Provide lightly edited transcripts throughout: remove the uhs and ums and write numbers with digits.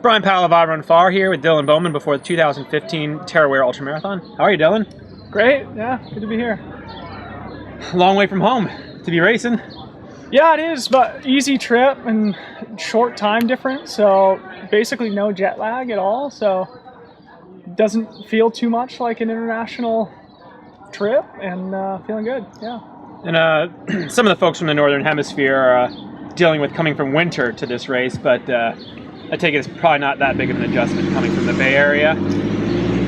Brian Powell of I Run Far here with Dylan Bowman before the 2015 Tarawera Ultramarathon. How are you, Dylan? Great, yeah, good to be here. Long way from home to be racing. Yeah, it is, but easy trip and short time difference, so basically no jet lag at all, so it doesn't feel too much like an international trip, and feeling good, yeah. And some of the folks from the Northern Hemisphere are dealing with coming from winter to this race, but I take it it's probably not that big of an adjustment coming from the Bay Area.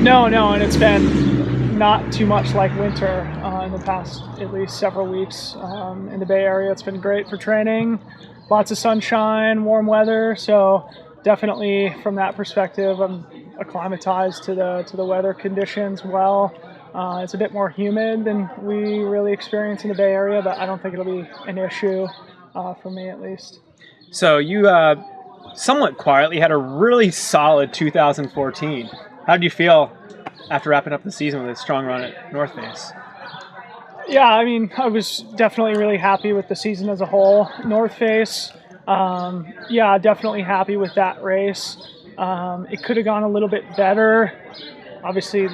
No, and it's been not too much like winter in the past at least several weeks in the Bay Area. It's been great for training, lots of sunshine, warm weather, so definitely from that perspective I'm acclimatized to the weather conditions well. It's a bit more humid than we really experience in the Bay Area, but I don't think it'll be an issue for me at least. So you somewhat quietly had a really solid 2014. How did you feel after wrapping up the season with a strong run at North Face? Yeah, I mean, I was definitely really happy with the season as a whole. North Face, definitely happy with that race. It could have gone a little bit better. Obviously,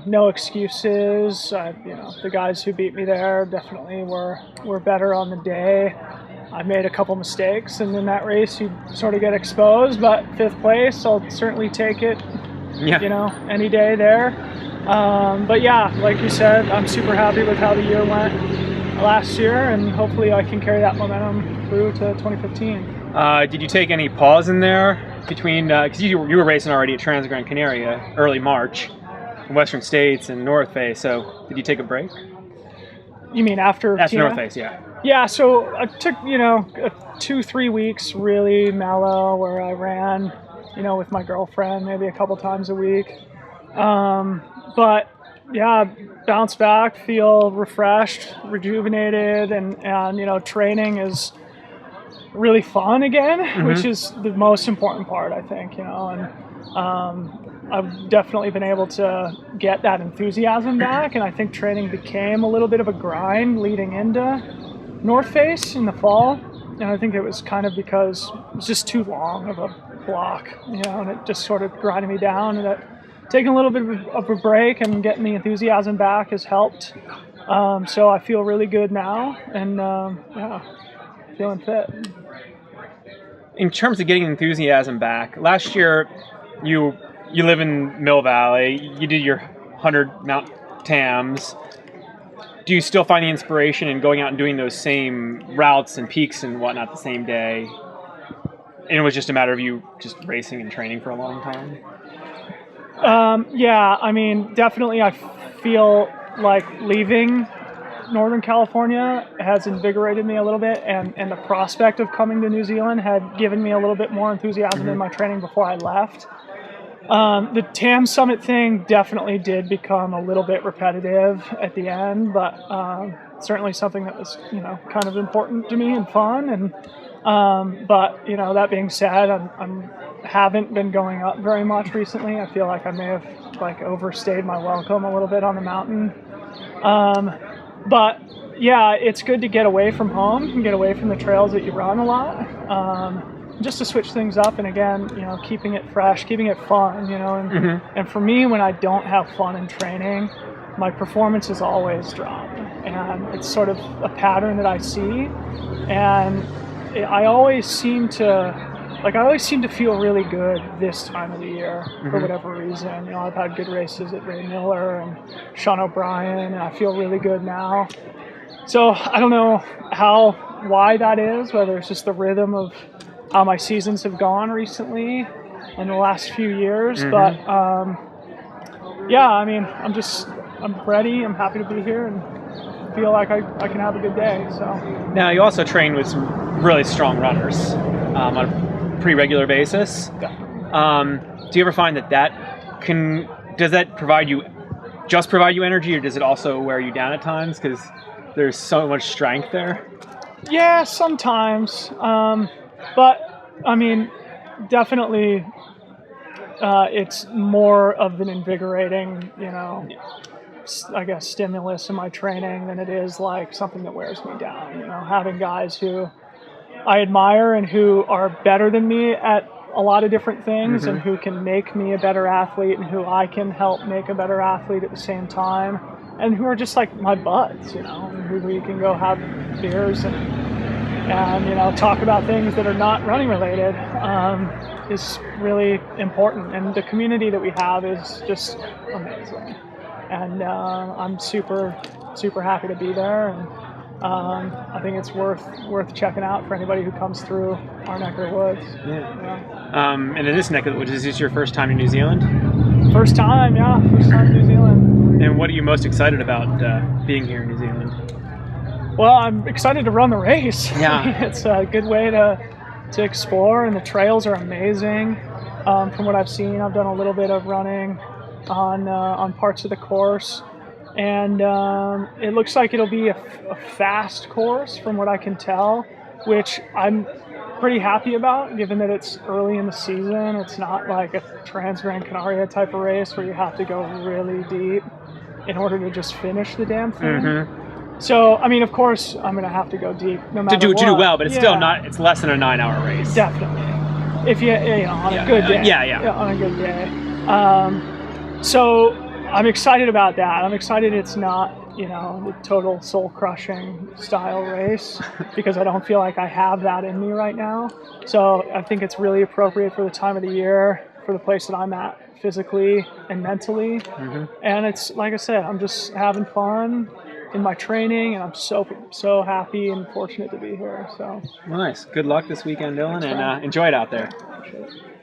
no excuses. The guys who beat me there definitely were better on the day. I made a couple mistakes, and in that race you sort of get exposed, but 5th place, I'll certainly take it, any day there. But yeah, like you said, I'm super happy with how the year went last year, and hopefully I can carry that momentum through to 2015. Did you take any pause in there between, because you were racing already at Trans Gran Canaria early March, in Western States and North Face, so did you take a break? You mean after North Face, yeah. Yeah, so I took, 2-3 weeks really mellow where I ran, with my girlfriend maybe a couple times a week. But yeah, bounce back, feel refreshed, rejuvenated, and training is really fun again, which is the most important part, I think, and I've definitely been able to get that enthusiasm back, and I think training became a little bit of a grind leading into North Face in the fall, and I think it was kind of because it was just too long of a block, and it just sort of grinded me down, and that taking a little bit of a break and getting the enthusiasm back has helped. So I feel really good now, and feeling fit. In terms of getting enthusiasm back, last year you live in Mill Valley, you did your 100 Mount Tams. Do you still find the inspiration in going out and doing those same routes and peaks and whatnot the same day? And it was just a matter of you just racing and training for a long time? Yeah, I mean, definitely I feel like leaving Northern California has invigorated me a little bit, and the prospect of coming to New Zealand had given me a little bit more enthusiasm in my training before I left. The Tam Summit thing definitely did become a little bit repetitive at the end, but certainly something that was, kind of important to me and fun. And but that being said, I haven't been going up very much recently. I feel like I may have overstayed my welcome a little bit on the mountain. But yeah, it's good to get away from home and get away from the trails that you run a lot. Just to switch things up, and again, keeping it fresh, keeping it fun, and for me, when I don't have fun in training, my performance is always dropped, and it's sort of a pattern that I see, and I always seem to feel really good this time of the year for whatever reason. I've had good races at Ray Miller and Sean O'Brien, and I feel really good now. So I don't know why that is, whether it's just the rhythm of how my seasons have gone recently in the last few years, but I mean, I'm ready, I'm happy to be here, and feel like I can have a good day. So now you also train with some really strong runners on a pretty regular basis. Do you ever find does that provide you energy, or does it also wear you down at times because there's so much strength there? Yeah, sometimes. But I mean, definitely, it's more of an invigorating, I guess, stimulus in my training than it is like something that wears me down. Having guys who I admire and who are better than me at a lot of different things and who can make me a better athlete and who I can help make a better athlete at the same time, and who are just like my buds, you know, who we can go have beers and you know, talk about things that are not running related, is really important. And the community that we have is just amazing. And I'm super happy to be there. And I think it's worth checking out for anybody who comes through our neck of the woods. Yeah. And in this neck of the woods, is this your first time in New Zealand? First time in New Zealand. And what are you most excited about being here in New Zealand? Well, I'm excited to run the race. Yeah. I mean, it's a good way to explore, and the trails are amazing. From what I've seen, I've done a little bit of running on parts of the course, and it looks like it'll be a fast course from what I can tell, which I'm pretty happy about, given that it's early in the season. It's not like a Trans-Gran Canaria type of race where you have to go really deep in order to just finish the damn thing. So, I mean, of course, I'm going to have to go deep no matter to what. do well, but it's still not. It's less than a 9-hour race. Definitely, if you know, on a good day. On a good day. So I'm excited about that. I'm excited it's not, you know, the total soul-crushing style race, because I don't feel like I have that in me right now. So I think it's really appropriate for the time of the year, for the place that I'm at physically and mentally. And it's, like I said, I'm just having fun in my training, and I'm so happy and fortunate to be here. So nice. Good luck this weekend, Dylan, and enjoy it out there. Appreciate it.